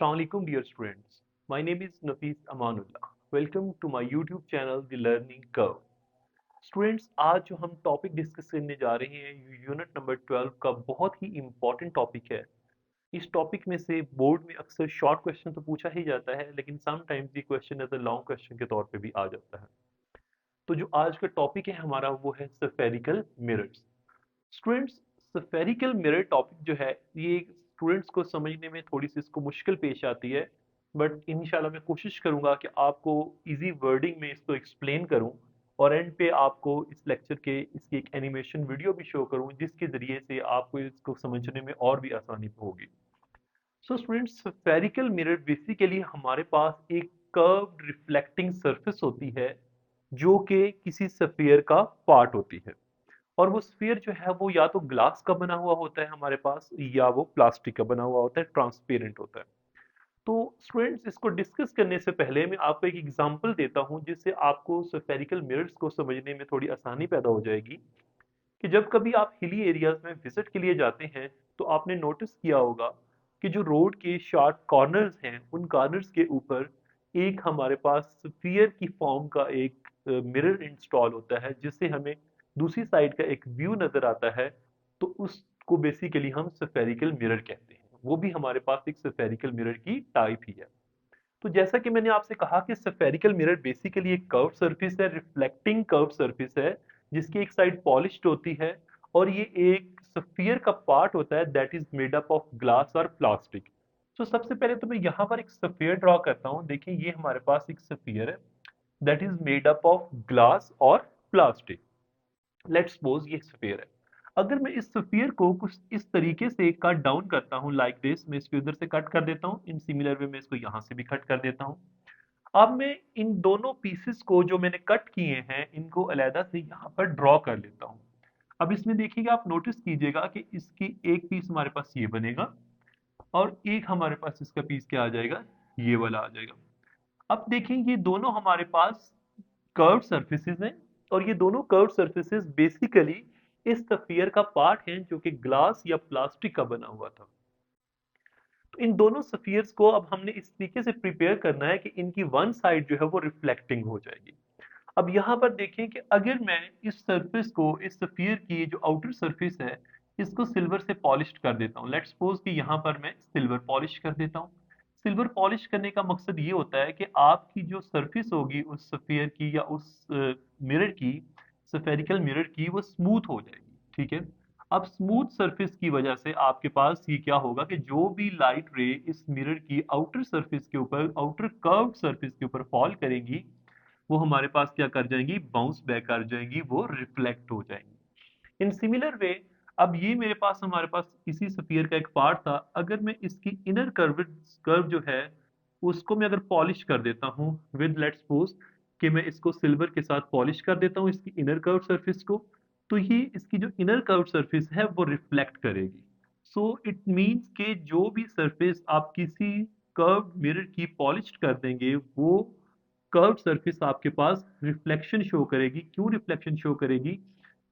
Assalamualaikum dear students. My name is Nafis Amanullah. Welcome to my YouTube channel The Learning Curve. Students आज जो हम topic discuss करने जा रहे हैं यूनिट नंबर 12 का बहुत ही इम्पॉर्टेंट टॉपिक है। इस टॉपिक में से बोर्ड में अक्सर शॉर्ट क्वेश्चन तो पूछा ही जाता है लेकिन समटाइम्स ये question as a long question के तौर पे भी आ जाता है। तो जो आज का टॉपिक है हमारा वो है spherical mirrors. Students spherical mirror topic जो है ये स्टूडेंट्स को समझने में थोड़ी सी इसको मुश्किल पेश आती है, बट इंशाल्लाह मैं कोशिश करूंगा कि आपको इजी वर्डिंग में इसको एक्सप्लेन करूं और एंड पे आपको इस लेक्चर के इसकी एक एनिमेशन वीडियो भी शो करूं जिसके जरिए से आपको इसको समझने में और भी आसानी होगी। So students spherical mirror basically हमारे पास एक कर्व्ड रिफ्लेक्टिंग सरफेस होती है जो कि किसी स्फीयर का पार्ट होती है, और वो स्फीयर जो है वो या तो ग्लास का बना हुआ होता है हमारे पास या वो प्लास्टिक का बना हुआ होता है, ट्रांसपेरेंट होता है। तो स्टूडेंट्स इसको डिस्कस करने से पहले मैं आपको एक एग्जांपल देता हूं जिससे आपको स्फेरिकल मिरर्स को समझने में थोड़ी आसानी पैदा हो जाएगी कि जब कभी आप हिली एरियाज में विजिट के लिए जाते हैं तो आपने नोटिस किया होगा कि जो रोड के शार्प कॉर्नर्स हैं उन कॉर्नर्स के ऊपर एक हमारे पास स्फीयर की फॉर्म का एक मिरर इंस्टॉल होता है जिससे हमें दूसरी साइड का एक व्यू नजर आता है। तो उसको बेसिकली हम स्फेरिकल मिरर कहते हैं, वो भी हमारे पास एक स्फेरिकल मिरर की टाइप ही है। तो जैसा कि मैंने आपसे कहा कि स्फेरिकल मिरर बेसिकली एक कर्व सरफेस है, रिफ्लेक्टिंग कर्व सरफेस है जिसकी एक साइड पॉलिश्ड होती है और ये एक स्फीयर का पार्ट होता है that is made up of glass और प्लास्टिक। तो सबसे पहले तो मैं यहाँ पर एक स्फीयर ड्रॉ करता हूँ। देखिए ये हमारे पास एक स्फीयर है that is made up of glass और प्लास्टिक। लेट्स सपोज ये स्फीयर है। अगर मैं इस स्फीयर को कुछ इस तरीके से कट डाउन करता हूँ लाइक दिस, मैं इसको इधर से कट कर देता हूँ, इन सिमिलर वे मैं इसको यहाँ से भी कट कर देता हूँ। अब मैं इन दोनों पीसेस को जो मैंने कट किए हैं इनको अलहदा से यहाँ पर ड्रॉ कर लेता हूँ। अब इसमें देखिएगा, आप नोटिस कीजिएगा कि इसकी एक पीस हमारे पास ये बनेगा और एक हमारे पास इसका पीस क्या आ जाएगा, ये वाला आ जाएगा। अब देखें ये दोनों हमारे पास कर्व सरफेसेस हैं और ये दोनों कर्व सरफेसेस बेसिकली इस स्फीयर का पार्ट हैं जो कि ग्लास या प्लास्टिक का बना हुआ था। तो इन दोनों स्फीयर्स को अब हमने इस तरीके से प्रिपेयर करना है कि इनकी वन साइड जो है वो रिफ्लेक्टिंग हो जाएगी। अब यहाँ पर देखें कि अगर मैं इस सरफेस को, इस स्फीयर की जो आउटर सरफेस है, इसको सिल्वर से पॉलिश कर देता हूँ। लेट्स सपोज कि यहाँ पर मैं सिल्वर पॉलिश कर देता हूँ। सिल्वर पॉलिश करने का मकसद ये होता है कि आपकी जो सरफेस होगी उस स्फीयर की या उस मिरर की, स्फेरिकल मिरर की, वो स्मूथ हो जाएगी। ठीक है। अब स्मूथ सरफेस की वजह से आपके पास ये क्या होगा कि जो भी लाइट रे इस मिरर की आउटर सरफेस के ऊपर, आउटर कर्व्ड सरफेस के ऊपर फॉल करेंगी, वो हमारे पास क्या कर जाएंगी, बाउंस बैक कर जाएंगी, वो रिफ्लेक्ट हो जाएंगी। इन सिमिलर वे अब ये मेरे पास, हमारे पास इसी स्फीयर का एक पार्ट था, अगर मैं इसकी इनर कर्व जो है उसको मैं अगर पॉलिश कर देता हूँ विद, लेट्स सपोज कि मैं इसको सिल्वर के साथ पॉलिश कर देता हूँ इसकी इनर कर्व सरफेस को, तो ये इसकी जो इनर कर्व सरफेस है वो रिफ्लेक्ट करेगी। सो इट मीन्स कि जो भी सरफेस आप किसी कर्व मिरर की पॉलिश कर देंगे वो कर्व सरफेस आपके पास रिफ्लेक्शन शो करेगी। क्यों रिफ्लेक्शन शो करेगी?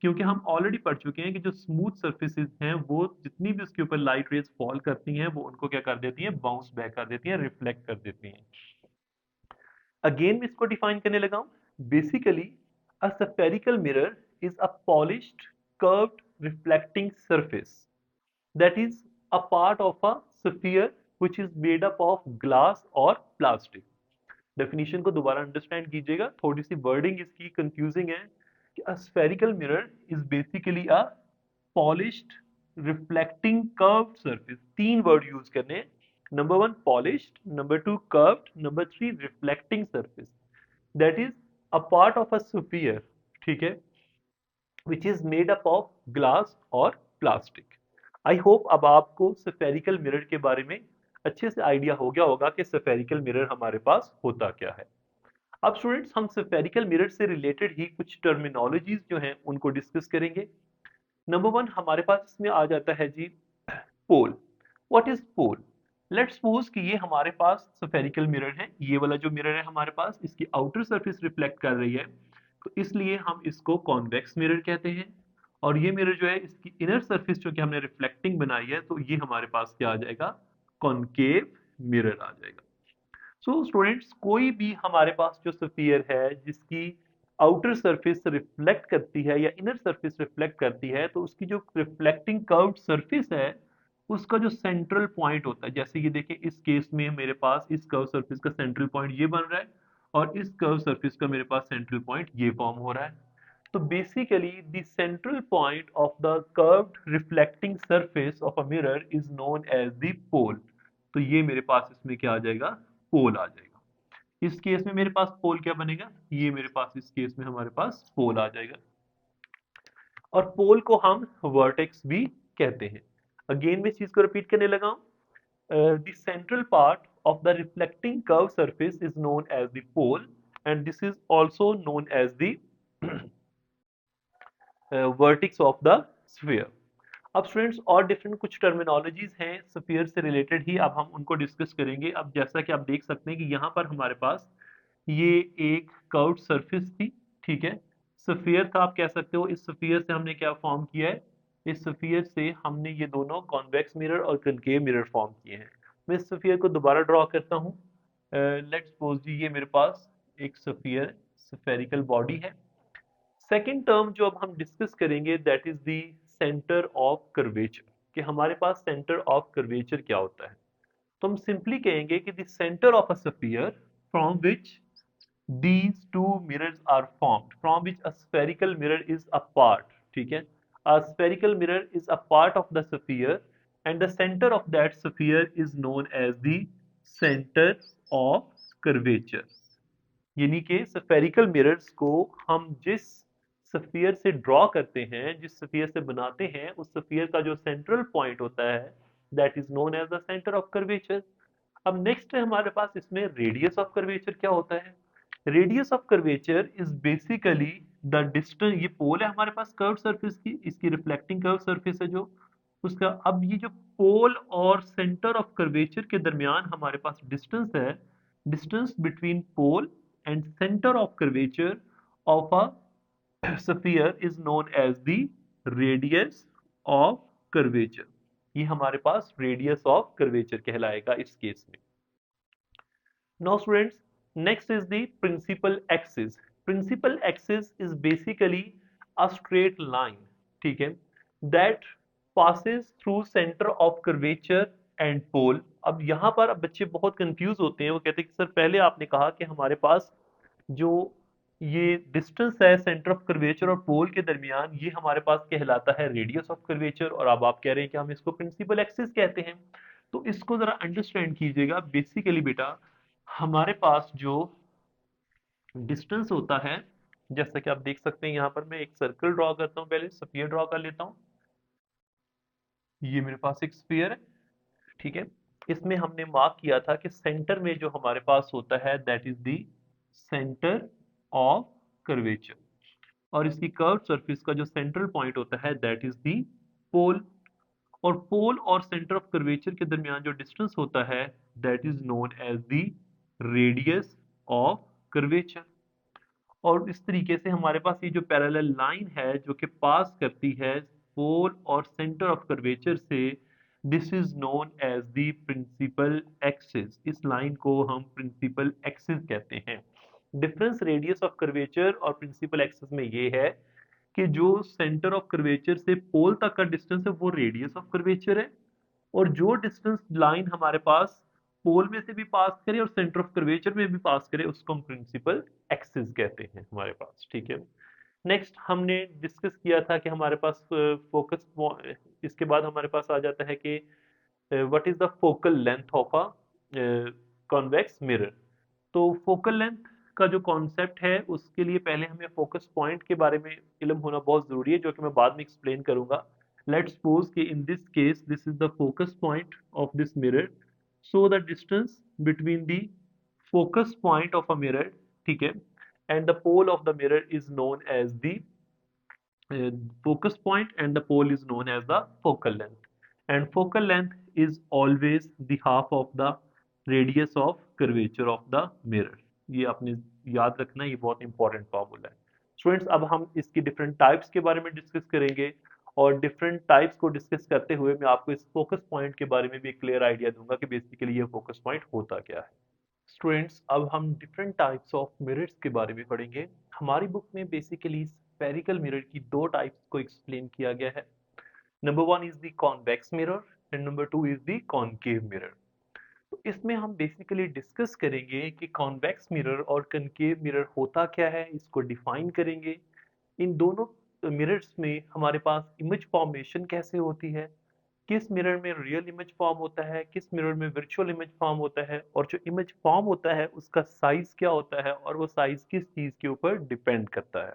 क्योंकि हम ऑलरेडी पढ़ चुके हैं कि जो स्मूथ सरफेसेस हैं वो जितनी भी उसके ऊपर लाइट रेज फॉल करती हैं वो उनको क्या कर देती हैं, बाउंस बैक कर देती हैं, रिफ्लेक्ट कर देती हैं। अगेन मैं इसको डिफाइन करने लगा हूं। Basically a spherical mirror is a polished curved reflecting surface that is a part of a sphere which is made up of glass और plastic। डेफिनेशन को दोबारा अंडरस्टैंड कीजिएगा, थोड़ी सी वर्डिंग इसकी कंफ्यूजिंग है कि a spherical mirror is basically a polished reflecting curved surface। तीन word use करने हैं, number one polished, number two curved, number three reflecting surface that is a part of a sphere, ठीक है, which is made up of glass और plastic. I hope अब आपको spherical mirror के बारे में अच्छे से आइडिया हो गया होगा कि स्फेरिकल मिरर हमारे पास होता क्या है। अब स्टूडेंट्स हम स्फेरिकल मिरर से रिलेटेड ही कुछ टर्मिनोलॉजीज जो हैं उनको डिस्कस करेंगे। नंबर वन हमारे पास इसमें आ जाता है जी pole. What is pole? Let's suppose कि ये हमारे पास स्फेरिकल मिरर है, ये वाला जो मिरर है हमारे पास इसकी आउटर सरफेस रिफ्लेक्ट कर रही है, तो इसलिए हम इसको कॉन्वेक्स मिरर कहते हैं। और ये मिरर जो है इसकी इनर सरफेस जो कि हमने रिफ्लेक्टिंग बनाई है, तो ये हमारे पास क्या आ जाएगा, कॉनकेव मिरर आ जाएगा। सो स्टूडेंट्स, कोई भी हमारे पास जो स्फीयर है जिसकी आउटर सरफेस रिफ्लेक्ट करती है या इनर सरफेस रिफ्लेक्ट करती है, तो उसकी जो रिफ्लेक्टिंग कर्व्ड सरफेस है उसका जो सेंट्रल पॉइंट होता है, जैसे कि देखिए इस केस में मेरे पास इस कर्व सरफेस का सेंट्रल पॉइंट ये बन रहा है और इस कर्व सरफेस का मेरे पास सेंट्रल पॉइंट ये फॉर्म हो रहा है। तो basically the central point of the curved reflecting surface of a mirror is known as the pole. तो ये मेरे पास इसमें क्या आ जाएगा, पोल आ जाएगा। इस केस में मेरे पास पोल क्या बनेगा, ये मेरे पास इस केस में हमारे पास पोल आ जाएगा। और पोल को हम वर्टेक्स भी कहते हैं। अगेन मैं इस चीज को रिपीट करने लगा हूं। The central part of the reflecting curve surface is known as the pole and this is also known as the vertex of the sphere. अब स्टूडेंट्स और डिफरेंट कुछ टर्मिनोलॉजीज हैं स्फीयर से रिलेटेड ही, अब हम उनको डिस्कस करेंगे। अब जैसा कि आप देख सकते हैं कि यहाँ पर हमारे पास ये एक कर्व्ड सरफेस थी, ठीक है, स्फीयर था आप कह सकते हो। इस स्फीयर से हमने क्या फॉर्म किया है, इस स्फीयर से हमने ये दोनों कॉन्वेक्स मिरर और कनकेव मिरर फॉर्म किए हैं। मैं इस स्फीयर को दोबारा ड्रॉ करता हूँ। लेट्स सपोज जी ये मेरे पास एक स्फीयर स्फेरिकल बॉडी है। सेकेंड टर्म जो अब हम डिस्कस करेंगे that is the centre of curvature, कि हमारे पास सेंटर ऑफ कर्वेचर क्या होता है। तो हम सिंपली कहेंगे कि the centre of a sphere from which these two mirrors are formed, from which a spherical mirror is a part, ठीक है, a spherical mirror is a part of the sphere and the center of that sphere is known as the center of curvature। यानी कि spherical mirrors को हम जिस sphere से draw करते हैं, जिस स्फीयर से बनाते हैं, उस स्फीयर का जो सेंट्रल पॉइंट होता है that is known as the centre of curvature. अब नेक्स्ट है हमारे पास इसमें रेडियस ऑफ कर्वेचर क्या होता है। Radius of curvature is basically the distance, ये पोल है हमारे पास कर्व सरफेस की, इसकी रिफ्लेक्टिंग कर्व सरफेस है जो उसका। अब ये जो पोल और सेंटर ऑफ कर्वेचर के दरमियान हमारे पास डिस्टेंस है, distance between pole and center of curvature of a sphere is known as the radius of curvature। ये हमारे पास radius of curvature कहलाएगा इस केस में। Now students, next is the principal axis। Principal axis is basically a straight line, ठीक है, that passes through center of curvature and pole। अब यहाँ पर बच्चे बहुत कंफ्यूज होते हैं, वो कहते हैं कि सर पहले आपने कहा कि हमारे पास जो ये डिस्टेंस है सेंटर ऑफ कर्वेचर और पोल के दरमियान, ये हमारे पास कहलाता है रेडियस ऑफ कर्वेचर, और अब आप कह रहे हैं कि हम इसको प्रिंसिपल एक्सिस कहते हैं। तो इसको जरा अंडरस्टैंड कीजिएगा। बेसिकली बेटा हमारे पास जो डिस्टेंस होता है, जैसा कि आप देख सकते हैं यहाँ पर मैं एक सर्कल ड्रॉ करता हूँ, पहले स्फीयर ड्रॉ कर लेता हूँ। ये मेरे पास एक स्फीयर है, ठीक है, इसमें हमने मार्क किया था कि सेंटर में जो हमारे पास होता है that is the centre of curvature, और इसकी कर्व सरफेस का जो सेंट्रल पॉइंट होता है दैट इज द पोल। और पोल और सेंटर ऑफ कर्वेचर के दरमियान जो डिस्टेंस होता है that is known as the radius of curvature. और इस तरीके से हमारे पास ये जो पैरेलल लाइन है जो कि पास करती है पोल और सेंटर ऑफ कर्वेचर से, this is known as the principal axis. इस लाइन को हम प्रिंसिपल एक्सिस कहते हैं। डिफरेंस रेडियस ऑफ कर्वेचर और प्रिंसिपल एक्सिस में ये है कि जो सेंटर ऑफ कर्वेचर से पोल तक का डिस्टेंस है वो रेडियस ऑफ कर्वेचर है, और जो डिस्टेंस लाइन हमारे पास पोल में से भी पास करे और सेंटर ऑफ कर्वेचर में भी पास करे उसको हम प्रिंसिपल एक्सिस कहते हैं हमारे पास, ठीक है। नेक्स्ट हमने डिस्कस किया था कि हमारे पास फोकस, इसके बाद हमारे पास आ जाता है कि what is the focal length of a convex mirror. तो फोकल लेंथ का जो कॉन्सेप्ट है उसके लिए पहले हमें फोकस पॉइंट के बारे में इल्म होना बहुत जरूरी है, जो कि मैं बाद में एक्सप्लेन करूंगा। लेट्स सपोज कि in this case this is the focus point of this mirror, so the distance between the focus point of a mirror, ठीक है, and the pole of the mirror is known as the focus point and the pole is known as the focal length, and focal length is always the half of the radius of curvature of the mirror। ये आपने याद रखना, ये बहुत important formula है। Students अब हम इसकी डिफरेंट टाइप्स के बारे में डिस्कस करेंगे, और डिफरेंट टाइप्स को डिस्कस करते हुए मैं आपको इस फोकस पॉइंट के बारे में भी एक क्लियर आइडिया दूंगा कि बेसिकली ये फोकस पॉइंट होता क्या है। स्टूडेंट्स, अब हम डिफरेंट टाइप्स ऑफ मिरर्स के बारे में पढ़ेंगे। हमारी बुक में बेसिकली स्फेरिकल मिरर की दो टाइप्स को एक्सप्लेन किया गया है। Number one is the convex mirror and number two is the concave mirror. तो इसमें हम बेसिकली डिस्कस करेंगे कि कॉन्वेक्स मिरर और कनकेव मिरर होता क्या है, इसको डिफाइन करेंगे। इन दोनों मिरर्स में हमारे पास इमेज फॉर्मेशन कैसे होती है, किस मिरर में रियल इमेज फॉर्म होता है, किस मिरर में वर्चुअल इमेज फॉर्म होता है, और जो इमेज फॉर्म होता है उसका साइज क्या होता है और वो साइज किस चीज के ऊपर डिपेंड करता है।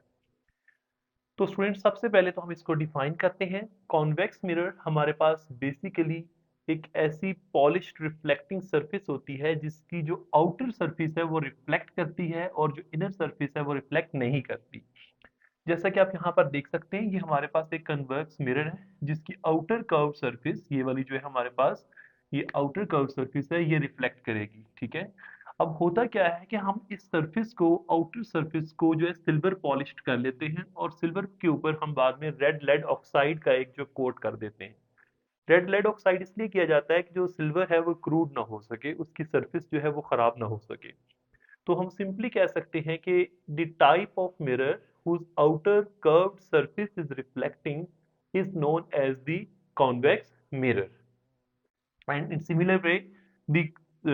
तो स्टूडेंट, सबसे पहले तो हम इसको डिफाइन करते हैं। कॉन्वेक्स मिरर हमारे पास बेसिकली एक ऐसी पॉलिश्ड रिफ्लेक्टिंग सरफेस होती है जिसकी जो आउटर सरफेस है वो रिफ्लेक्ट करती है और जो इनर सरफेस है वो रिफ्लेक्ट नहीं करती। जैसा कि आप यहाँ पर देख सकते हैं, ये हमारे पास एक कन्वेक्स मिरर है जिसकी आउटर कर्व सरफेस, ये वाली जो है हमारे पास, ये आउटर कर्व सरफेस है, ये रिफ्लेक्ट करेगी। ठीक है। अब होता क्या है कि हम इस सरफेस को, आउटर सरफेस को जो है सिल्वर पॉलिश्ड कर लेते हैं और सिल्वर के ऊपर हम बाद में रेड लेड ऑक्साइड का एक जो कोट कर देते हैं। रेड लेड ऑक्साइड इसलिए किया जाता है कि जो सिल्वर है वो क्रूड ना हो सके, उसकी सरफेस जो है वो खराब ना हो सके। तो हम सिंपली कह सकते हैं कि the type of mirror whose outer curved surface is reflecting is known as the convex mirror. And in similar way, the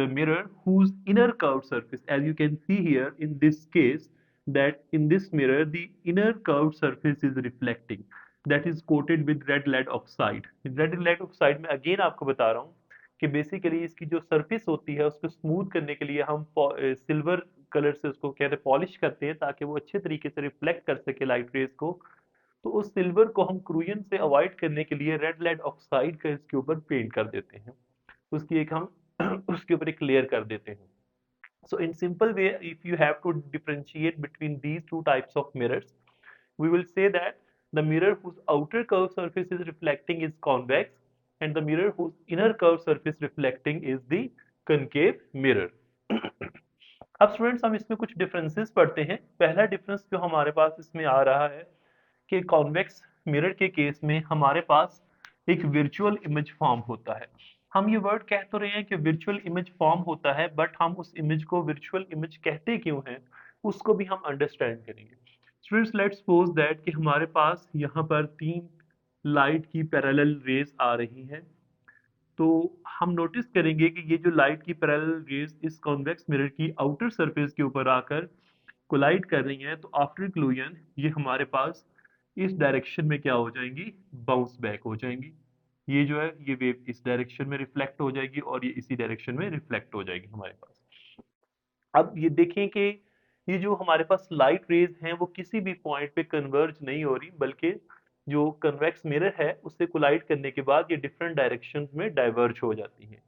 mirror whose inner curved surface, as you can see here in this case, that in this mirror the inner curved surface is reflecting, that is coated with red lead oxide. Red lead oxide में again आपको बता रहा हूँ कि basically इसकी जो surface होती है उसको स्मूथ करने के लिए हम सिल्वर कलर से उसको कहते हैं पॉलिश करते हैं ताकि वो अच्छे तरीके से रिफ्लेक्ट कर सके लाइट रेज को। तो उस सिल्वर को हम क्रूयन से अवॉइड करने के लिए रेड लेड ऑक्साइड का इसके ऊपर पेंट कर देते हैं, उसकी एक हम उसके ऊपर एक लेयर कर देते हैं। So in simple way, if you have to differentiate between these two types of mirrors, we will say that the mirror whose outer curved surface is reflecting is convex, and the mirror whose inner curved surface reflecting is the concave mirror. अब students, हम इसमें कुछ differences पढ़ते हैं। पहला difference जो हमारे पास इसमें आ रहा है कि कॉन्वेक्स मिरर के केस में हमारे पास एक वर्चुअल इमेज फॉर्म होता है। हम ये वर्ड कह तो रहे हैं कि वर्चुअल इमेज फॉर्म होता है, बट हम उस इमेज को वर्चुअल इमेज कहते क्यों हैं उसको भी हम अंडरस्टैंड करेंगे। स्टूडेंट्स, लेट्स सपोज दैट कि हमारे पास यहाँ पर तीन लाइट की पैरेलल रेज आ रही हैं। तो हम नोटिस करेंगे कि ये जो लाइट की पैरेलल रेज इस कॉन्वेक्स मिरर की आउटर सरफेस के ऊपर आकर कोलाइड कर रही हैं, तो आफ्टर क्लूजन ये हमारे पास इस डायरेक्शन में क्या हो जाएंगी, बाउंस बैक हो जाएंगी। ये जो है ये वेव इस डायरेक्शन में रिफ्लेक्ट हो जाएगी और ये इसी डायरेक्शन में रिफ्लेक्ट हो जाएगी हमारे पास। अब ये देखें कि ये जो हमारे पास लाइट रेज हैं वो किसी भी पॉइंट पे कन्वर्ज नहीं हो रही, बल्कि जो कन्वेक्स मिरर है उससे कोलाइड करने के बाद ये डिफरेंट डायरेक्शंस में डाइवर्ज हो जाती हैं।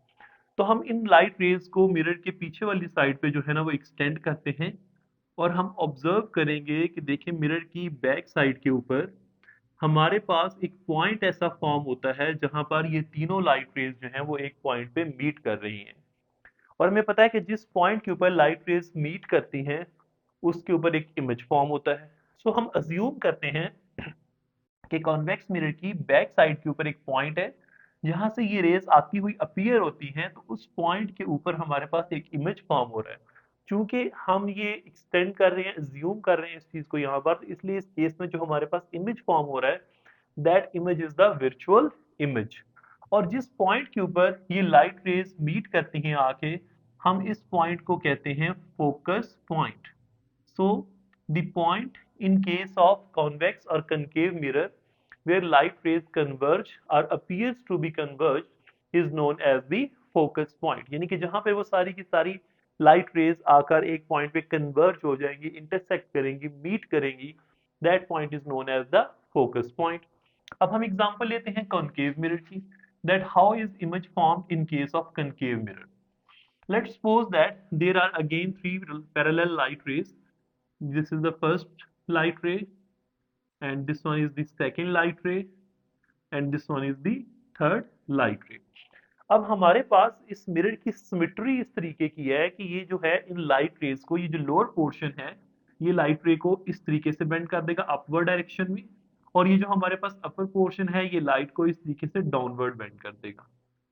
तो हम इन लाइट रेज को मिरर के पीछे वाली साइड पे जो है ना वो एक्सटेंड करते हैं और हम ऑब्जर्व करेंगे कि देखिए मिरर की बैक साइड के ऊपर हमारे पास एक पॉइंट ऐसा फॉर्म होता है जहां पर ये तीनों लाइट रेज जो हैं वो एक पॉइंट पे मीट कर रही हैं। और हमें पता है कि जिस पॉइंट के ऊपर लाइट रेज मीट करती हैं उसके ऊपर एक इमेज फॉर्म होता है। सो हम अज्यूम करते हैं कि कॉन्वेक्स मिरर की बैक साइड के ऊपर एक पॉइंट है जहां से ये रेज आती हुई अपीयर होती हैं, तो उस पॉइंट के ऊपर हमारे पास एक इमेज फॉर्म हो रहा है। चूंकि हम ये एक्सटेंड कर रहे हैं, अज्यूम कर रहे हैं इस चीज को यहाँ पर, तो इसलिए इस केस में जो हमारे पास इमेज फॉर्म हो रहा है that image is the virtual image. और जिस पॉइंट के ऊपर ये लाइट रेज मीट करती हैं आके, हम इस पॉइंट को कहते हैं focus point. So the point in case of convex or concave mirror where light rays converge or appears to be converged is known as the focus point। यानी कि जहां पे वो सारी की सारी लाइट रेज आकर एक पॉइंट पे कन्वर्ज हो जाएंगी, इंटरसेक्ट करेंगी, मीट करेंगी, that point is known as the focus point. अब हम एग्जांपल लेते हैं कॉनकेव मिरर की, that how is image formed in case of concave mirror. Let's suppose that there are again three parallel light rays. This is the first light ray, and this one is the second light ray, and this one is the third light ray. अब हमारे पास इस mirror की symmetry इस तरीके की है कि ये जो है इन लाइट रेज को, ये जो लोअर पोर्शन है ये लाइट रे को इस तरीके से बेंड कर देगा अपवर्ड डायरेक्शन में, और ये जो हमारे पास अपर पोर्शन है ये लाइट को इस तरीके से डाउनवर्ड बेंड कर देगा।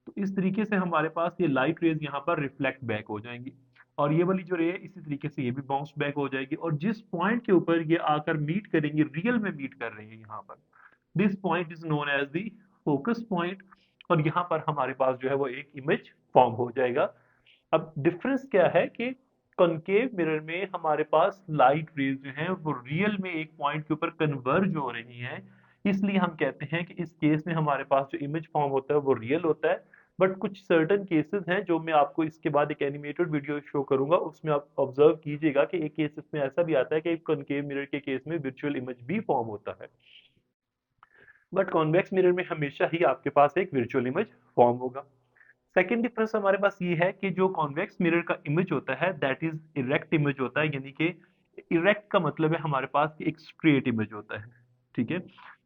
तो इस तरीके से हमारे पास ये लाइट रेज यहाँ पर रिफ्लेक्ट बैक हो जाएंगी, और ये वाली जो रे है इसी तरीके से ये भी बाउंस बैक हो जाएगी, और जिस पॉइंट के ऊपर ये आकर मीट करेंगी, रियल में मीट कर रही है यहाँ पर, this point is known as the focus point, और यहाँ पर हमारे पास जो है वो एक इमेज फॉर्म हो जाएगा। अब डिफरेंस क्या है कि कॉनकेव मिरर में हमारे पास लाइट रेज जो हैं वो रियल में एक पॉइंट के ऊपर कन्वर्ज हो रही हैं, इसलिए हम कहते हैं कि इस केस में हमारे पास जो इमेज फॉर्म होता है वो रियल होता है। बट कुछ सर्टन केसेस हैं जो मैं आपको इसके बाद एक एनिमेटेड वीडियो शो करूंगा, उसमें आप ऑब्जर्व कीजिएगा कि एक केसेस में ऐसा भी आता है कि कॉनकेव मिरर के केस में वर्चुअल इमेज भी फॉर्म होता है, बट कॉन्वेक्स मिरर में हमेशा ही आपके पास एक वर्चुअल इमेज फॉर्म होगा। सेकेंड डिफरेंस हमारे पास ये है कि जो कॉन्वेक्स मिरर का इमेज होता है दैट इज इरेक्ट इमेज होता है, यानी कि इरेक्ट का मतलब है हमारे पास एक स्ट्रेट इमेज होता है। ठीक है,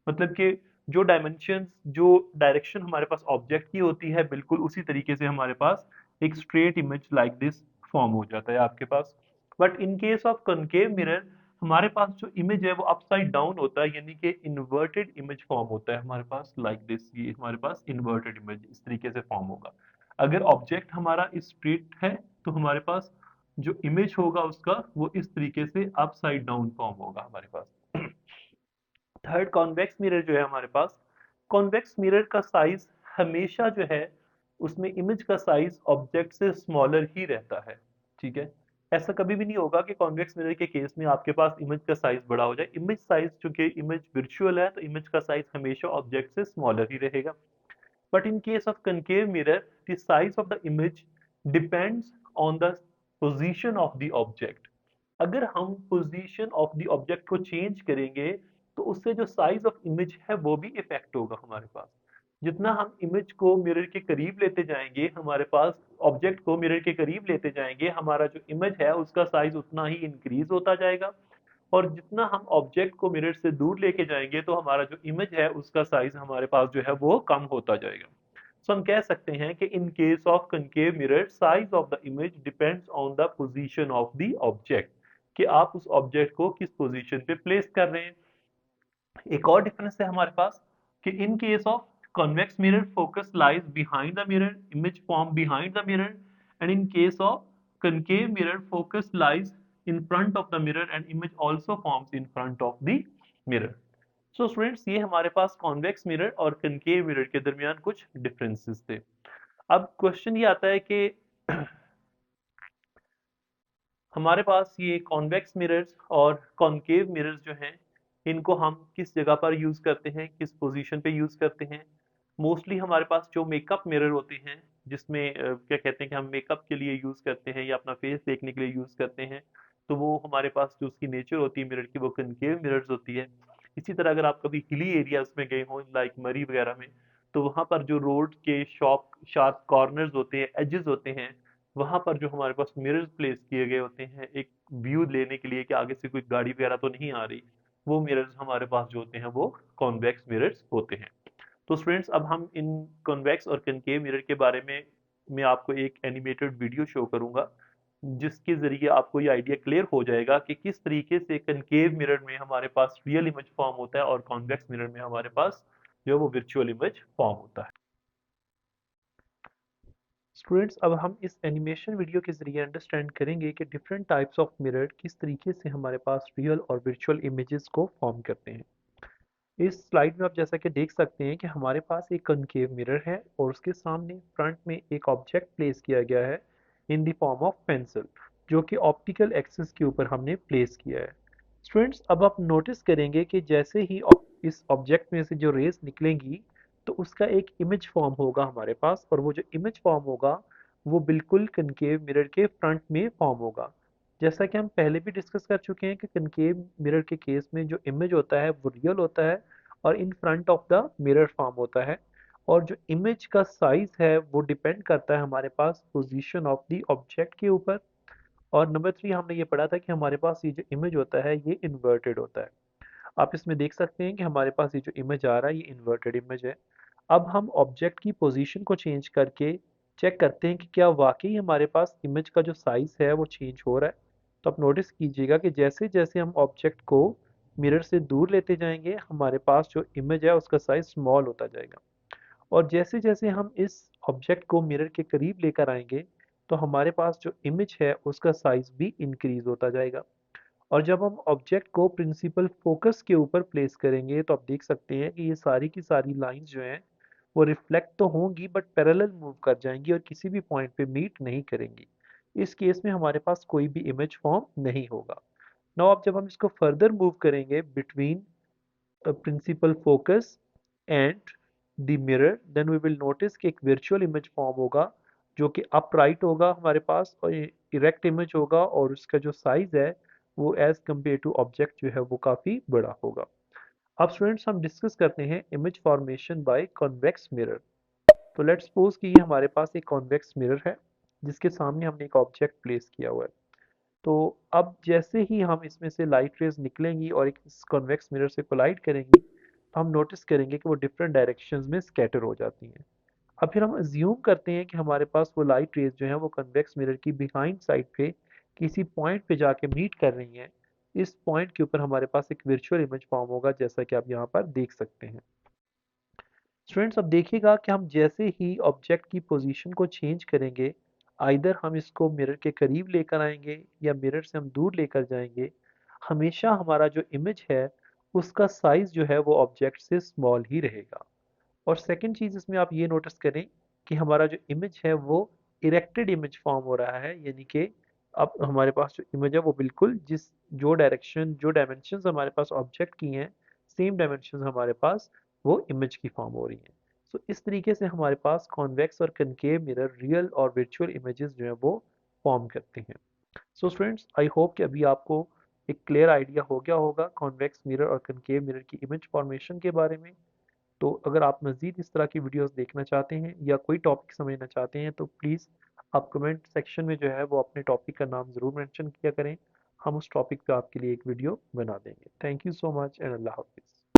मतलब कि जो डायमेंशन, जो डायरेक्शन हमारे पास ऑब्जेक्ट की होती है बिल्कुल उसी तरीके से हमारे पास एक straight image like this form हो जाता है आपके पास। But in case of concave mirror हमारे पास जो इमेज है वो अपसाइड डाउन होता है, यानी कि इन्वर्टेड इमेज फॉर्म होता है हमारे पास लाइक दिस, ये हमारे पास इन्वर्टेड इमेज इस तरीके से फॉर्म होगा। अगर ऑब्जेक्ट हमारा स्ट्रेट है तो हमारे पास जो इमेज होगा उसका वो इस तरीके से अपसाइड डाउन फॉर्म होगा हमारे पास। थर्ड, कॉन्वेक्स मिरर जो है हमारे पास, कॉन्वेक्स मिरर का साइज हमेशा जो है उसमें इमेज का साइज ऑब्जेक्ट से स्मॉलर ही रहता है। ठीक है, ऐसा कभी भी नहीं होगा कि कॉन्वेक्स मिरर के केस में आपके पास इमेज का साइज बड़ा हो जाए। इमेज साइज, चूंकि इमेज वर्चुअल है तो इमेज का साइज हमेशा ऑब्जेक्ट से स्मॉलर ही रहेगा। But in case of concave mirror, the size of the image depends on the position of the object. अगर हम पोजीशन ऑफ द ऑब्जेक्ट को चेंज करेंगे तो उससे जो साइज ऑफ इमेज है वो भी इफेक्ट होगा हमारे पास। जितना हम इमेज को मिरर के करीब लेते जाएंगे, हमारे पास ऑब्जेक्ट को मिरर के करीब लेते जाएंगे, हमारा जो इमेज है उसका साइज उतना ही इंक्रीज होता जाएगा, और जितना हम ऑब्जेक्ट को मिरर से दूर लेके जाएंगे तो हमारा जो इमेज है उसका साइज हमारे पास जो है वो कम होता जाएगा। सो हम कह सकते हैं कि इन case of concave mirror size of the image depends on the position of the object, कि आप उस ऑब्जेक्ट को किस पोजीशन पे प्लेस कर रहे हैं। एक और डिफरेंस है हमारे पास कि इन case of convex mirror focus lies behind the mirror, image form behind the mirror, and in case of concave mirror focus lies in front of the mirror and image also forms in front of the mirror. So students, ये हमारे पास convex mirror और concave mirror के दरमियान कुछ differences थे। अब question ये आता है कि हमारे पास ये कॉन्वेक्स मिरर्स और कॉनकेव मिरर्स जो हैं इनको हम किस जगह पर यूज करते हैं, किस पोजीशन पे यूज करते हैं। मोस्टली हमारे पास जो मेकअप मिरर होते हैं जिसमें क्या कहते हैं कि हम मेकअप के लिए यूज करते हैं या अपना फेस देखने के लिए यूज करते हैं, तो वो हमारे पास जो उसकी नेचर होती है मिरर की वो कनकेव मिरर्स होती है। इसी तरह अगर आप कभी हिली एरियाज में गए हों लाइक मरी वगैरह में, तो वहाँ पर जो रोड के शार्प कॉर्नर्स होते हैं, एजेस होते हैं, वहां पर जो हमारे पास मिरर्स प्लेस किए गए होते हैं एक व्यू लेने के लिए कि आगे से कोई गाड़ी वगैरह तो नहीं आ रही, वो मिरर्स हमारे पास जो होते हैं वो कॉन्वेक्स मिरर्स होते हैं। तो स्टूडेंट्स, अब हम इन कॉन्वेक्स और कनकेव मिरर के बारे में मैं आपको एक एनिमेटेड वीडियो शो करूंगा, जिसके जरिए आपको ये आइडिया क्लियर हो जाएगा कि किस तरीके से कनकेव मिरर में हमारे पास रियल इमेज फॉर्म होता है और कॉन्वेक्स मिरर में हमारे पास जो है वो वर्चुअल इमेज फॉर्म होता है। स्टूडेंट्स, अब हम इस एनिमेशन वीडियो के ज़रिए अंडरस्टैंड करेंगे कि डिफरेंट टाइप्स ऑफ मिरर किस तरीके से हमारे पास रियल और वर्चुअल इमेजेस को फॉर्म करते हैं। इस स्लाइड में आप जैसा कि देख सकते हैं कि हमारे पास एक कनकेव मिरर है और उसके सामने फ्रंट में एक ऑब्जेक्ट प्लेस किया गया है in the form of pencil, जो कि ऑप्टिकल एक्सिस के ऊपर हमने प्लेस किया है। स्टूडेंट्स, अब आप नोटिस करेंगे कि जैसे ही इस ऑब्जेक्ट में से जो रेज निकलेंगी तो उसका एक इमेज फॉर्म होगा हमारे पास, और वो जो इमेज फॉर्म होगा वो बिल्कुल कनकेव मिरर के फ्रंट में फॉर्म होगा। जैसा कि हम पहले भी डिस्कस कर चुके हैं कि कनकेव मिरर के केस में जो इमेज होता है वो रियल होता है और in front of the mirror form होता है, और जो इमेज का साइज है वो डिपेंड करता है हमारे पास पोजीशन ऑफ द ऑब्जेक्ट के ऊपर। और नंबर 3 हमने ये पढ़ा था कि हमारे पास ये जो इमेज होता है ये इन्वर्टेड होता है। आप इसमें देख सकते हैं कि हमारे पास ये जो इमेज आ रहा है ये इन्वर्टेड इमेज है। अब हम ऑब्जेक्ट की पोजीशन को चेंज करके चेक करते हैं कि क्या वाकई हमारे पास इमेज का जो साइज है वो चेंज हो रहा है। तो आप नोटिस कीजिएगा कि जैसे जैसे हम ऑब्जेक्ट को मिरर से दूर लेते जाएंगे हमारे पास जो इमेज है उसका साइज स्मॉल होता जाएगा। और जैसे जैसे हम इस ऑब्जेक्ट को मिरर के करीब लेकर आएंगे तो हमारे पास जो इमेज है उसका साइज भी इंक्रीज होता जाएगा। और जब हम ऑब्जेक्ट को प्रिंसिपल फोकस के ऊपर प्लेस करेंगे तो आप देख सकते हैं कि ये सारी की सारी लाइंस जो हैं वो रिफ्लेक्ट तो होंगी बट पैरेलल मूव कर जाएंगी और किसी भी पॉइंट पे मीट नहीं करेंगी। इस केस में हमारे पास कोई भी इमेज फॉर्म नहीं होगा। नाउ अब जब हम इसको फर्दर मूव करेंगे between principal focus and the mirror, then we will notice कि एक virtual image form होगा जो कि upright होगा हमारे पास और erect image होगा और उसका जो size है वो as compared to object जो है वो काफ़ी बड़ा होगा। अब स्टूडेंट्स हम डिस्कस करते हैं image formation by convex mirror. तो लेट्स सपोज कि ये हमारे पास एक कॉन्वेक्स मिरर है जिसके सामने हमने एक ऑब्जेक्ट प्लेस किया हुआ है। तो अब जैसे ही हम इसमें से लाइट रेज निकलेंगी और एक इस कॉन्वेक्स मिरर से कोलाइड करेंगी तो हम नोटिस करेंगे कि वो डिफरेंट डायरेक्शंस में स्कैटर हो जाती हैं। अब फिर हम अज्यूम करते हैं कि हमारे पास वो लाइट रेज जो है वो कन्वेक्स मिरर की बिहाइंड साइड पे किसी पॉइंट पे जाके मीट कर रही हैं। इस पॉइंट के ऊपर हमारे पास एक वर्चुअल इमेज फॉर्म होगा जैसा कि आप यहाँ पर देख सकते हैं। स्टूडेंट्स अब देखिएगा कि हम जैसे ही ऑब्जेक्ट की पोजीशन को चेंज करेंगे आइदर हम इसको मिरर के करीब लेकर आएंगे या मिरर से हम दूर लेकर जाएंगे, हमेशा हमारा जो इमेज है उसका साइज जो है वो ऑब्जेक्ट से स्मॉल ही रहेगा। और सेकंड चीज इसमें आप ये नोटिस करें कि हमारा जो इमेज है वो इरेक्टेड इमेज फॉर्म हो रहा है, यानी कि अब हमारे पास जो इमेज है वो बिल्कुल जो डायमेंशंस हमारे पास ऑब्जेक्ट की हैं सेम डायमेंशंस हमारे पास वो इमेज की फॉर्म हो रही हैं। सो इस तरीके से हमारे पास कॉन्वेक्स और कनकेव मिरर रियल और वर्चुअल इमेजेस जो है वो फॉर्म करते हैं। सो स्टूडेंट्स आई होप कि अभी आपको एक क्लियर आइडिया हो गया होगा कॉन्वेक्स मिरर और कनकेव मिरर की इमेज फॉर्मेशन के बारे में। तो अगर आप मज़ीद इस तरह की वीडियोस देखना चाहते हैं या कोई टॉपिक समझना चाहते हैं तो प्लीज़ आप कमेंट सेक्शन में जो है वो अपने टॉपिक का नाम ज़रूर मेंशन किया करें। हम उस टॉपिक पे आपके लिए एक वीडियो बना देंगे। Thank you so much and अल्लाह हाफिज़।